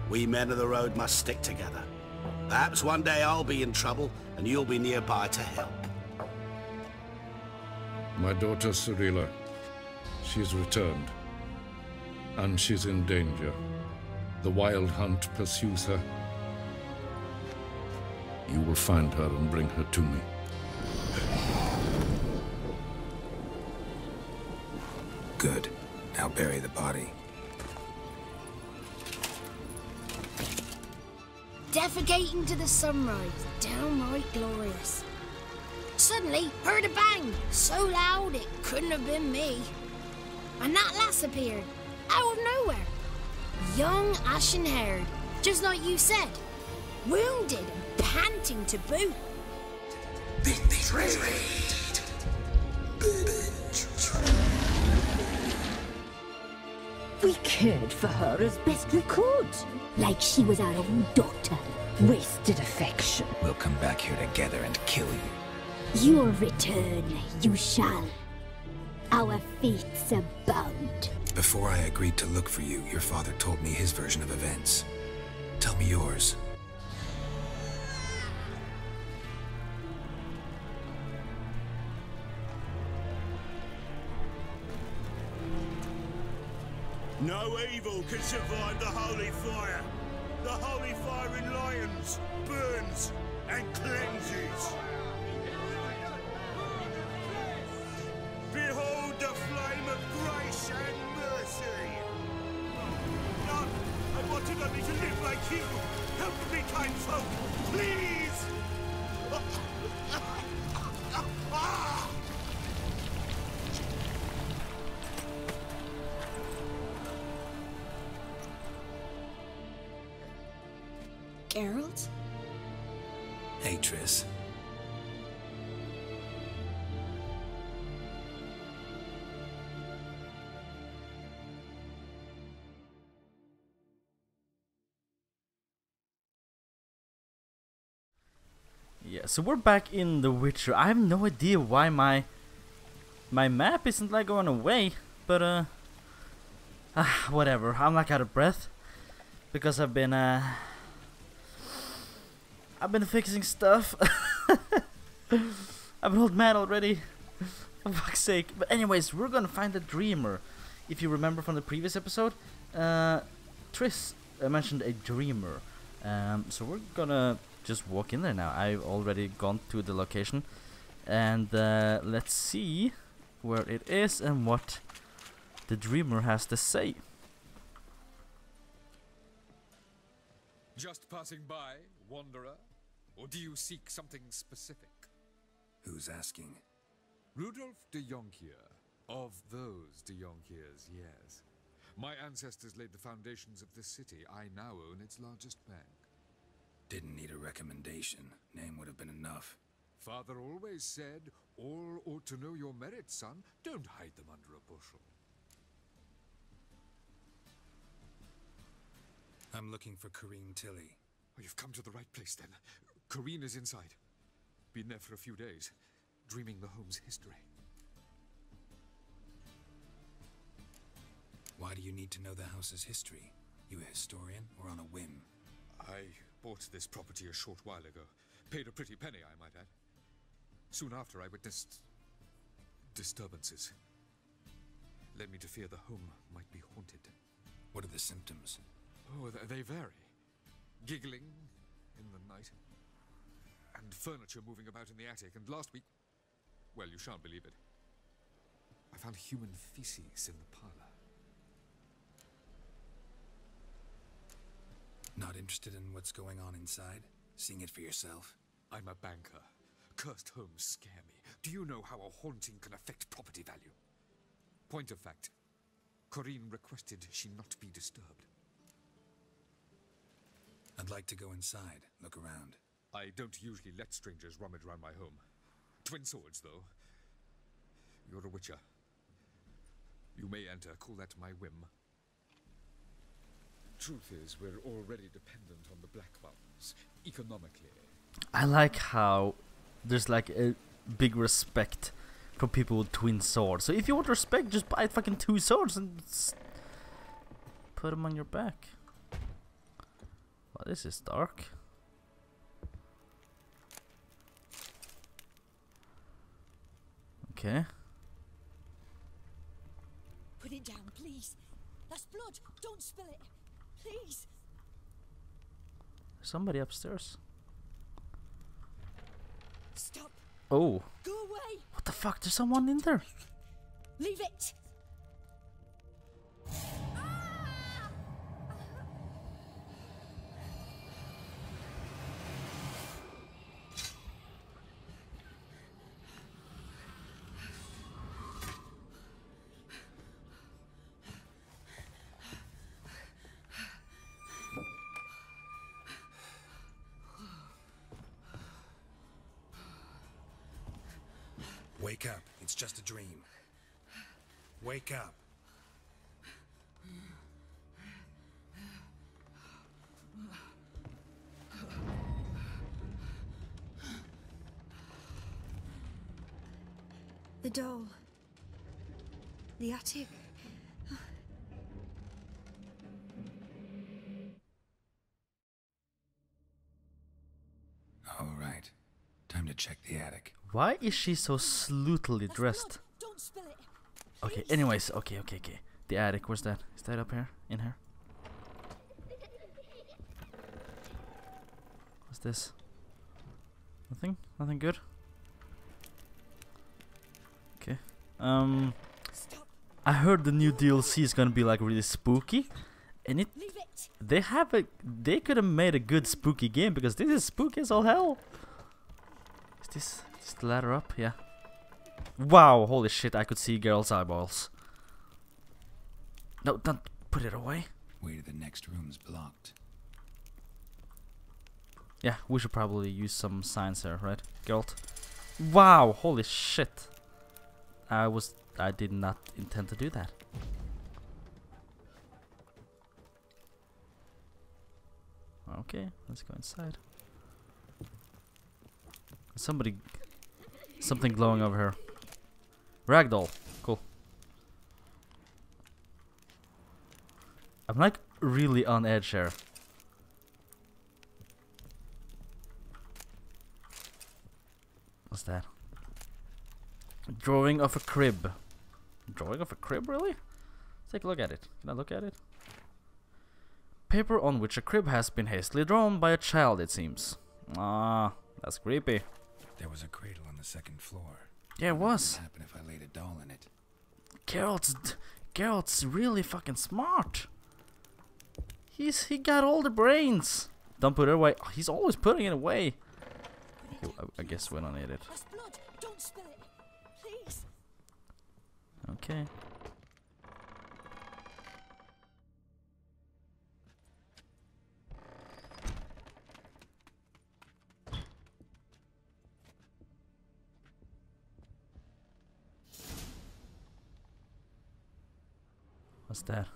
We men of the road must stick together. Perhaps one day I'll be in trouble, and you'll be nearby to help. My daughter Cirilla, she's returned. And she's in danger. The wild hunt pursues her. You will find her and bring her to me. Good. Now bury the body. Defecating to the sunrise, downright glorious. Suddenly, heard a bang, so loud it couldn't have been me. And that lass appeared, out of nowhere. Young, ashen-haired, just like you said. Wounded and panting to boot. Betrayed. We cared for her as best we could, like she was our own daughter. Wasted affection. We'll come back here together and kill you. Your return, you shall. Our fates are bound. Before I agreed to look for you, your father told me his version of events. Tell me yours. No evil can survive the holy fire. The holy fire in lions burns and cleanses. Behold the flame of grace and mercy. None, I wanted only to live like you. Help me, kind folk, please. Geralt? Hey, Triss. Yeah, so we're back in The Witcher. I have no idea why my map isn't like going away, but whatever. I'm like out of breath because I've been fixing stuff. I'm an old man already. For fuck's sake. But anyways, we're gonna find the dreamer. If you remember from the previous episode, Triss mentioned a dreamer. So we're gonna just walk in there now. I've already gone to the location, and let's see where it is and what the dreamer has to say. Just passing by, wanderer? Or do you seek something specific? Who's asking? Rudolf de Jonkier. Of those de Jonkiers, yes. My ancestors laid the foundations of this city. I now own its largest bank. Didn't need a recommendation. Name would have been enough. Father always said, all ought to know your merits, son. Don't hide them under a bushel. I'm looking for Corrine Tilly. Oh, you've come to the right place then. Corrine is inside. Been there for a few days, dreaming the home's history. Why do you need to know the house's history? You a historian or on a whim? I bought this property a short while ago. Paid a pretty penny, I might add. Soon after, I witnessed disturbances. Led me to fear the home might be haunted. What are the symptoms? Oh, they vary. Giggling in the night. And furniture moving about in the attic. And last week, well, you shan't believe it, I found human feces in the parlor. Not interested in what's going on inside? Seeing it for yourself? I'm a banker. Cursed homes scare me. Do you know how a haunting can affect property value? Point of fact, Corrine requested she not be disturbed. I'd like to go inside, look around. I don't usually let strangers rummage around my home. Twin swords, though. You're a witcher. You may enter, call that my whim. Truth is, we're already dependent on the Black Mountains, economically. I like how there's like a big respect for people with twin swords. So if you want respect, just buy fucking two swords and put them on your back. Oh, this is dark. Okay. Put it down, please. That's blood. Don't spill it. Please. There's somebody upstairs. Stop. Oh. Go away. What the fuck? There's someone in there. Leave it. Wake up. It's just a dream. Wake up. The doll. The attic. All right. Time to check the attic. Why is she so sleutily dressed? Don't spill it. Okay, anyways, okay. The attic, where's that? Is that up here? In here? What's this? Nothing? Nothing good? Okay. I heard the new DLC is gonna be like really spooky. And they could have made a good spooky game because this is spooky as all hell. Is the ladder up? Yeah. Wow, holy shit, I could see Geralt's eyeballs. No, don't put it away. Way to the next room's blocked. Yeah, we should probably use some signs here, right, Geralt? Wow, holy shit. I did not intend to do that. Okay, let's go inside. Something glowing over here. Ragdoll, cool. I'm like really on edge here. What's that? Drawing of a crib. Drawing of a crib, really? Let's take a look at it. Can I look at it? Paper on which a crib has been hastily drawn by a child, it seems. Ah, that's creepy. There was a cradle on the second floor. Yeah, it was. What would happen if I laid a doll in it? Geralt's really fucking smart. He got all the brains. Don't put it away. Oh, he's always putting it away. I guess we don't need it. That's blood. Don't spill it. Please. Okay. What's that?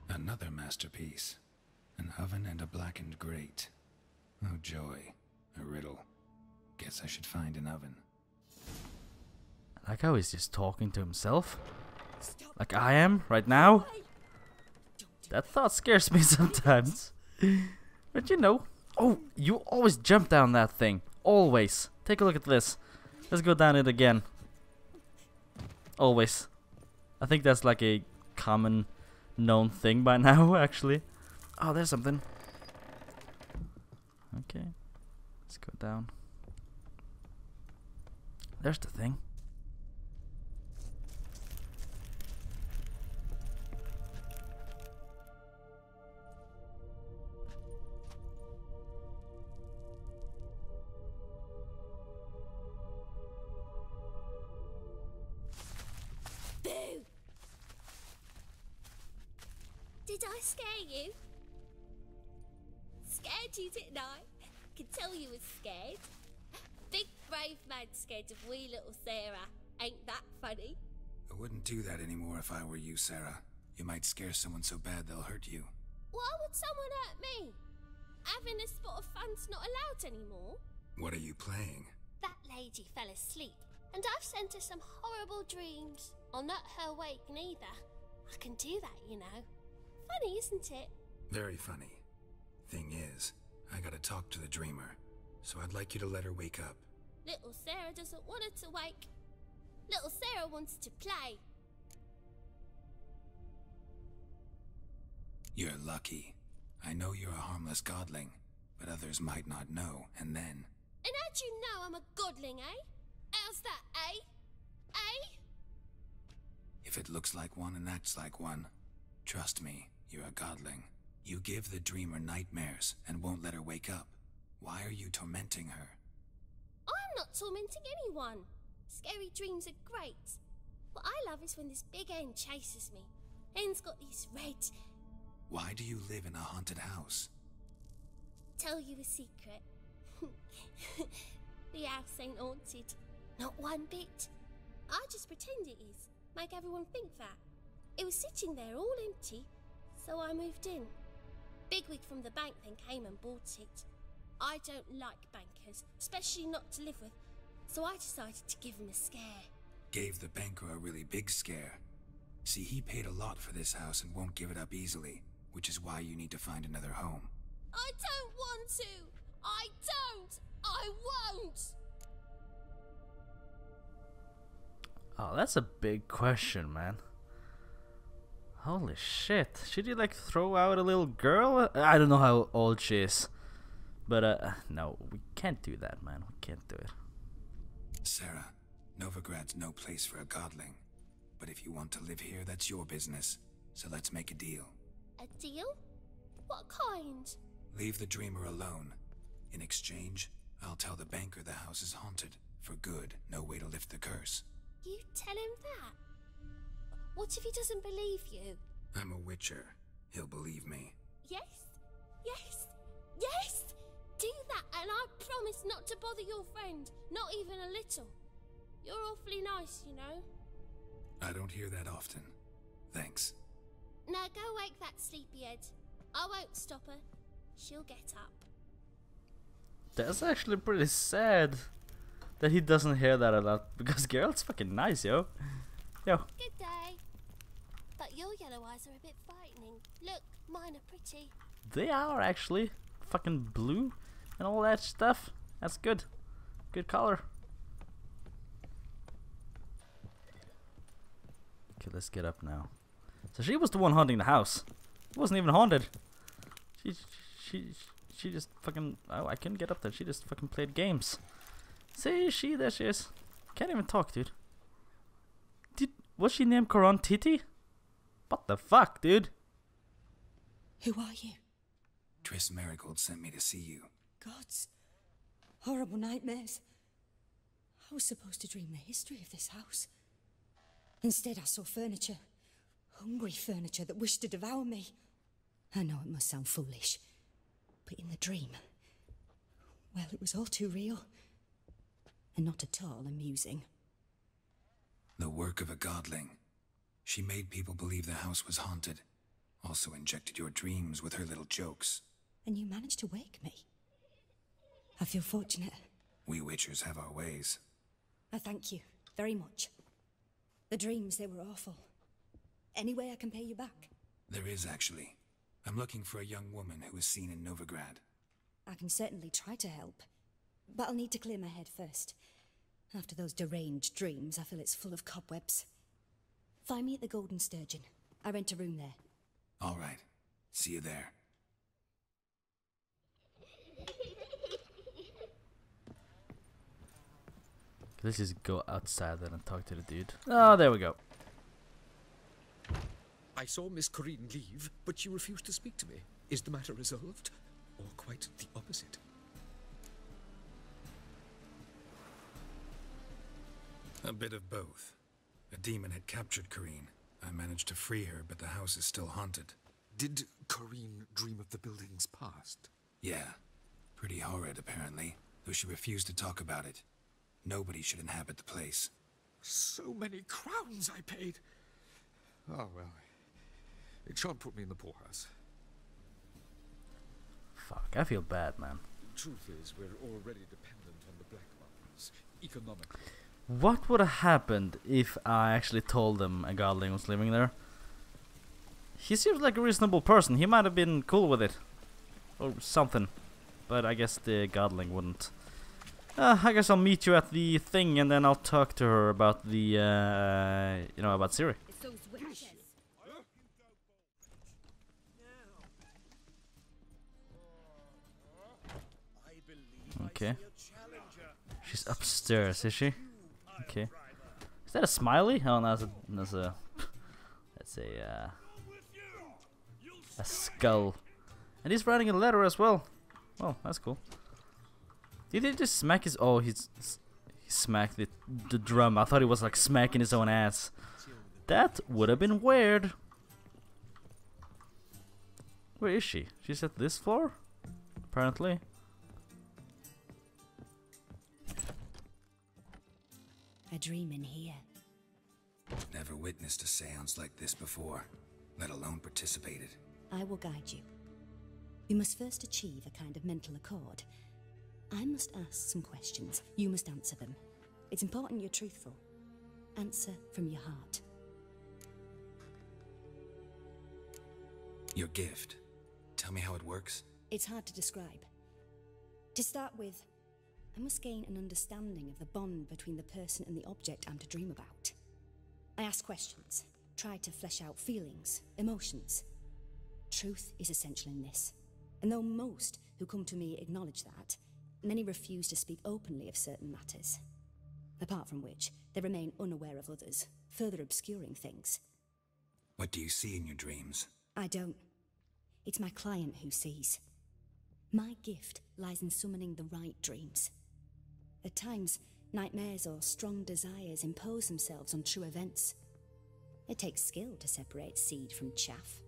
Another masterpiece. An oven and a blackened grate. Oh joy. A riddle. Guess I should find an oven. I like how he's just talking to himself. Like I am right now. That thought scares me sometimes. But you know. Oh, you always jump down that thing. Always. Take a look at this. Let's go down it again. Always. I think that's like a common known thing by now, actually. Oh, there's something. Okay. Let's go down. There's the thing. Boo! Did I scare you? Scared you, didn't I? Could tell you was scared. Big brave man scared of wee little Sarah. Ain't that funny? I wouldn't do that anymore if I were you, Sarah. You might scare someone so bad they'll hurt you. Why would someone hurt me? Having a spot of fun's not allowed anymore. What are you playing? That lady fell asleep, and I've sent her some horrible dreams. I'll not her awake neither. I can do that, you know. Funny, isn't it? Very funny. Thing is, I gotta talk to the dreamer, so I'd like you to let her wake up. Little Sarah doesn't want her to wake. Little Sarah wants to play. You're lucky. I know you're a harmless godling, but others might not know, and then... And how'd you know I'm a godling, eh? How's that, eh? Eh? If it looks like one and acts like one, trust me, you're a godling. You give the dreamer nightmares and won't let her wake up. Why are you tormenting her? I'm not tormenting anyone. Scary dreams are great. What I love is when this big hen chases me. Hen's got these red... Why do you live in a haunted house? Tell you a secret. The house ain't haunted. Not one bit. I just pretend it is. Make everyone think that. It was sitting there all empty, so I moved in. Bigwig from the bank then came and bought it. I don't like bankers, especially not to live with, so I decided to give him a scare. Gave the banker a really big scare. See, he paid a lot for this house and won't give it up easily, which is why you need to find another home. I don't want to! I don't! I won't! Oh, that's a big question, man. Holy shit. Should you like throw out a little girl? I don't know how old she is. But no, we can't do that, man. We can't do it. Sarah, Novigrad's no place for a godling. But if you want to live here, that's your business. So let's make a deal. A deal? What kind? Leave the dreamer alone. In exchange, I'll tell the banker the house is haunted. For good, no way to lift the curse. You tell him that? What if he doesn't believe you? I'm a witcher. He'll believe me. Yes? Yes? Yes! Do that and I promise not to bother your friend. Not even a little. You're awfully nice, you know. I don't hear that often. Thanks. Now go wake that sleepyhead. I won't stop her. She'll get up. That's actually pretty sad that he doesn't hear that a lot, because Geralt's fucking nice, yo. Yo. Good day. But your yellow eyes are a bit frightening. Look, mine are pretty. They are actually fucking blue and all that stuff. That's good. Good color. Okay, let's get up now. So she was the one haunting the house. It wasn't even haunted. She just fucking... Oh, I couldn't get up there. She just fucking played games. See, there she is. Can't even talk, dude. Was she named Coron Titty? What the fuck, dude? Who are you? Triss Marigold sent me to see you. Gods. Horrible nightmares. I was supposed to dream the history of this house. Instead, I saw furniture. Hungry furniture that wished to devour me. I know it must sound foolish, but in the dream, well, it was all too real. And not at all amusing. The work of a godling. She made people believe the house was haunted. Also injected your dreams with her little jokes. And you managed to wake me. I feel fortunate. We witchers have our ways. I thank you very much. The dreams, they were awful. Any way I can pay you back? There is, actually. I'm looking for a young woman who was seen in Novigrad. I can certainly try to help. But I'll need to clear my head first. After those deranged dreams, I feel it's full of cobwebs. Find me at the Golden Sturgeon. I rent a room there. All right. See you there. Let's just go outside then and talk to the dude. Oh, there we go. I saw Miss Corinne leave, but she refused to speak to me. Is the matter resolved? Or quite the opposite? A bit of both. A demon had captured Corinne. I managed to free her, but the house is still haunted. Did Corinne dream of the building's past? Yeah. Pretty horrid, apparently, though she refused to talk about it. Nobody should inhabit the place. So many crowns I paid! Oh, well. It shan't put me in the poorhouse. Fuck, I feel bad, man. Truth is, we're already dependent on the black ones, economically. What would have happened if I actually told them a godling was living there? he seems like a reasonable person. He might have been cool with it. Or something. But I guess the godling wouldn't. I guess I'll meet you at the thing and then I'll talk to her about the, you know, about Ciri. Okay. She's upstairs, is she? Okay. Is that a smiley? Oh, no, that's a skull. And he's writing a letter as well. Oh, that's cool. Did he just smack his... Oh, he smacked the drum. I thought he was like smacking his own ass. That would have been weird. Where is she? She's at this floor? Apparently. A dream in here. Never witnessed a seance like this before, let alone participated. I will guide you. You must first achieve a kind of mental accord. I must ask some questions. You must answer them. It's important you're truthful. Answer from your heart. Your gift. Tell me how it works. It's hard to describe. To start with, I must gain an understanding of the bond between the person and the object I'm to dream about. I ask questions, try to flesh out feelings, emotions. Truth is essential in this, and though most who come to me acknowledge that, many refuse to speak openly of certain matters. Apart from which, they remain unaware of others, further obscuring things. What do you see in your dreams? I don't. It's my client who sees. My gift lies in summoning the right dreams. At times, nightmares or strong desires impose themselves on true events. It takes skill to separate seed from chaff.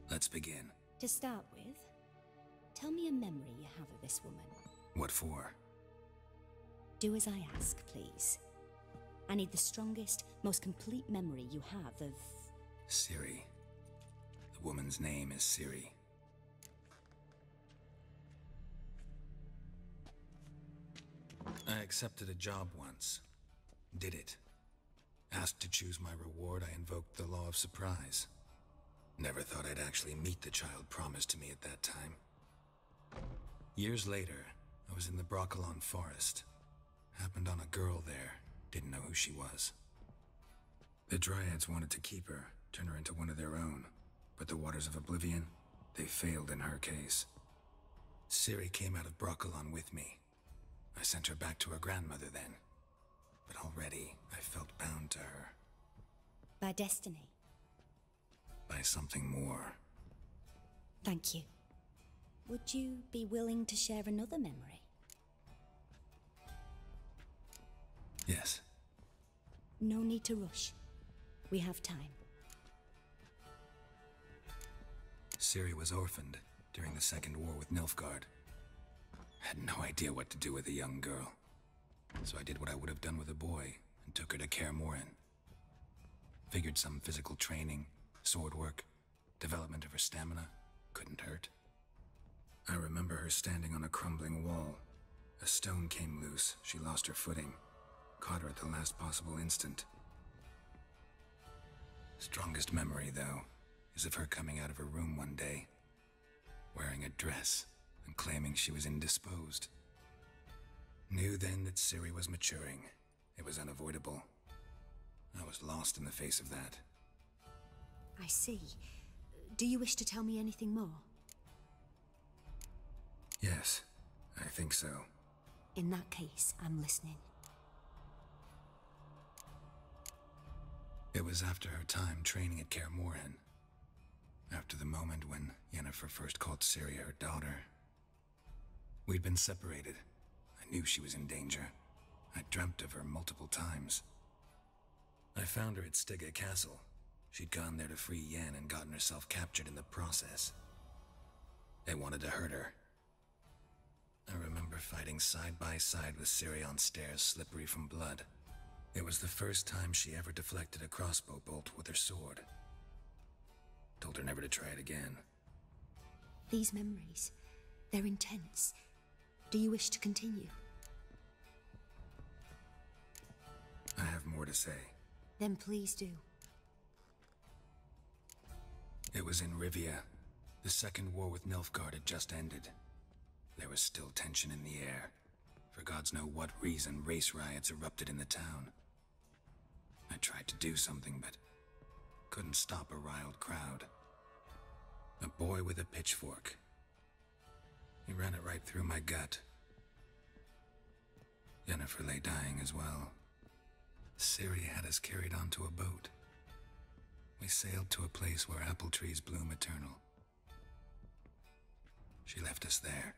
Let's begin. To start with, tell me a memory you have of this woman. What for? Do as I ask, please. I need the strongest, most complete memory you have of... Ciri. The woman's name is Ciri. I accepted a job once. Did it. Asked to choose my reward, I invoked the law of surprise. Never thought I'd actually meet the child promised to me at that time. Years later, I was in the Broccolon forest. Happened on a girl there. Didn't know who she was. The Dryads wanted to keep her, turn her into one of their own. But the Waters of Oblivion, they failed in her case. Ciri came out of Broccolon with me. I sent her back to her grandmother then. But already, I felt bound to her. By destiny. By something more. Thank you. Would you be willing to share another memory? Yes. No need to rush. We have time. Ciri was orphaned during the Second War with Nilfgaard. Had no idea what to do with a young girl. So I did what I would have done with a boy and took her to Kaer Morhen. Figured some physical training, sword work, development of her stamina couldn't hurt. I remember her standing on a crumbling wall. A stone came loose, she lost her footing. Caught her at the last possible instant. Strongest memory, though, is of her coming out of her room one day, wearing a dress and claiming she was indisposed. Knew then that Ciri was maturing. It was unavoidable. I was lost in the face of that. I see. Do you wish to tell me anything more? Yes, I think so. In that case, I'm listening. It was after her time training at Kaer Morhen. After the moment when Yennefer first called Ciri her daughter. We'd been separated. I knew she was in danger. I dreamt of her multiple times. I found her at Stygga Castle. She'd gone there to free Yen and gotten herself captured in the process. They wanted to hurt her. I remember fighting side by side with Ciri on stairs slippery from blood. It was the first time she ever deflected a crossbow bolt with her sword. Told her never to try it again. These memories, they're intense. Do you wish to continue? more to say. Then please do. It was in Rivia. The second war with Nilfgaard had just ended. There was still tension in the air. For gods know what reason, race riots erupted in the town. I tried to do something, but couldn't stop a riled crowd. A boy with a pitchfork. He ran it right through my gut. Yennefer lay dying as well. Ciri had us carried onto a boat. We sailed to a place where apple trees bloom eternal. She left us there.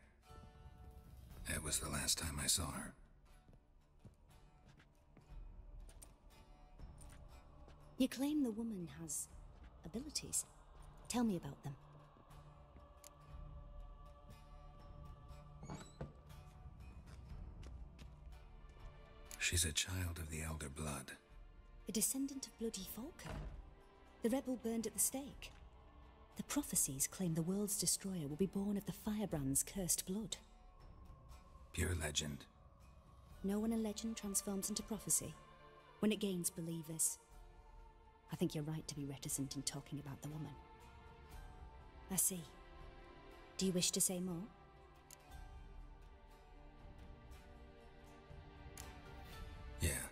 It was the last time I saw her. You claim the woman has abilities. Tell me about them. She's a child of the Elder Blood. A descendant of bloody Falker. The rebel burned at the stake. The prophecies claim the world's destroyer will be born of the firebrand's cursed blood. Pure legend. Know when a legend transforms into prophecy? When it gains believers. I think you're right to be reticent in talking about the woman. I see. Do you wish to say more? Yeah,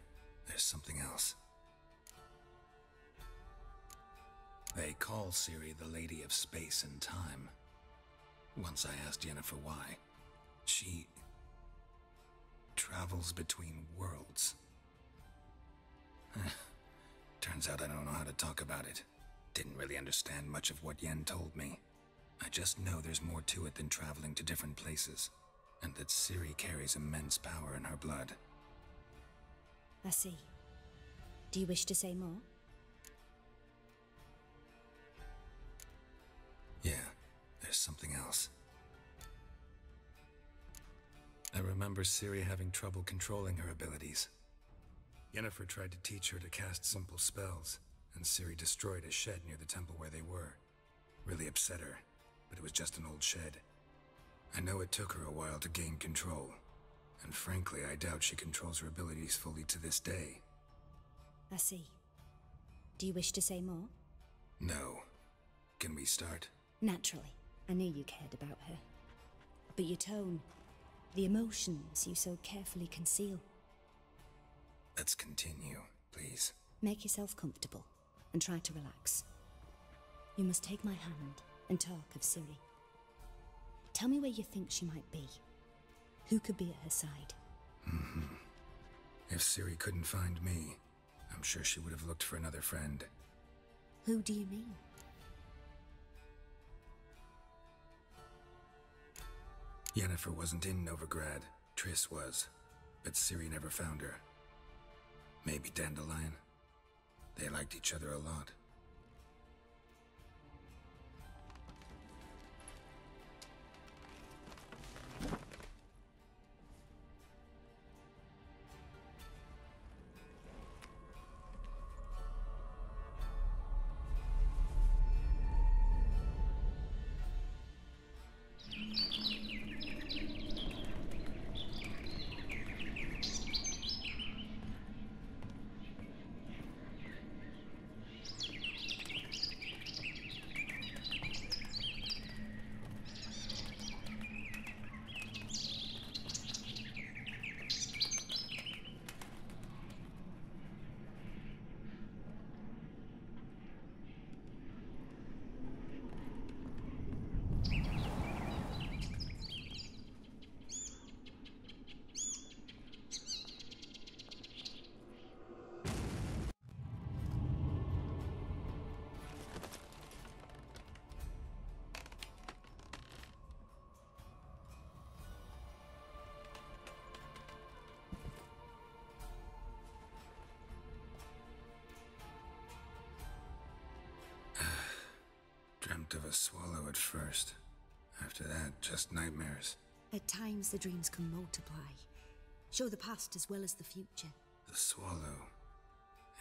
there's something else. They call Ciri the Lady of Space and Time. Once I asked Yennefer why. She travels between worlds. Turns out I don't know how to talk about it. Didn't really understand much of what Yen told me. I just know there's more to it than traveling to different places, and that Ciri carries immense power in her blood. I see. Do you wish to say more? Yeah, there's something else. I remember Ciri having trouble controlling her abilities. Yennefer tried to teach her to cast simple spells, and Ciri destroyed a shed near the temple where they were. Really upset her, but it was just an old shed. I know it took her a while to gain control, and frankly, I doubt she controls her abilities fully to this day. I see. Do you wish to say more? No. Can we start? Naturally. I knew you cared about her. But your tone, the emotions you so carefully conceal. Let's continue, please. Make yourself comfortable and try to relax. You must take my hand and talk of Ciri. Tell me where you think she might be. Who could be at her side? If Ciri couldn't find me, I'm sure she would have looked for another friend. Who do you mean? Yennefer wasn't in Novigrad. Triss was, but Ciri never found her. Maybe Dandelion. They liked each other a lot. Dreamt of a swallow at first. After that, just nightmares. At times the dreams can multiply. Show the past as well as the future. The swallow.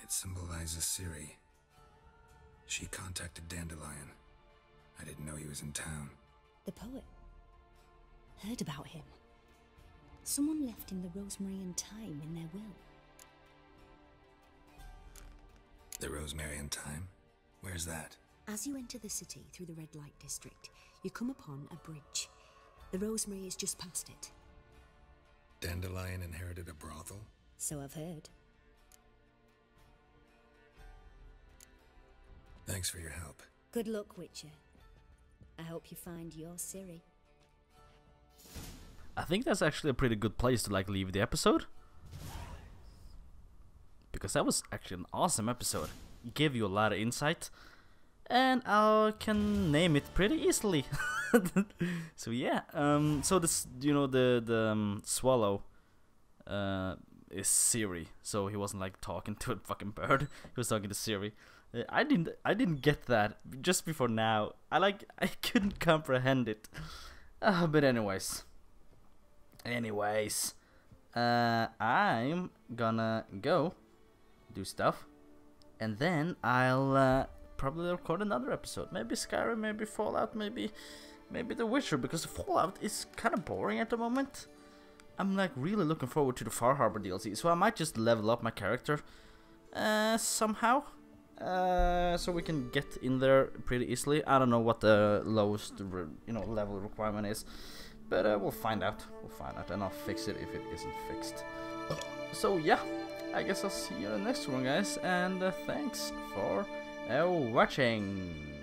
It symbolizes Ciri. She contacted Dandelion. I didn't know he was in town. The poet. Heard about him. Someone left him the rosemary and thyme in their will. The Rosemary in Time? Where's that? As you enter the city through the red light district, you come upon a bridge. The Rosemary is just past it. Dandelion inherited a brothel? So I've heard. Thanks for your help. Good luck, Witcher. I hope you find your Ciri. I think that's actually a pretty good place to like leave the episode, because that was actually an awesome episode. It gave you a lot of insight, and I can name it pretty easily. So yeah, so this, you know, the swallow is Ciri, so he wasn't like talking to a fucking bird. He was talking to Ciri. I didn't get that just before now. I couldn't comprehend it. But anyways, I'm gonna go do stuff, and then I'll probably record another episode. Maybe Skyrim, maybe Fallout, maybe The Witcher, because Fallout is kind of boring at the moment. I'm like really looking forward to the Far Harbor DLC, so I might just level up my character somehow, so we can get in there pretty easily. I don't know what the lowest level requirement is, but we'll find out. And I'll fix it if it isn't fixed. So yeah, I guess I'll see you in the next one, guys, and thanks for watching.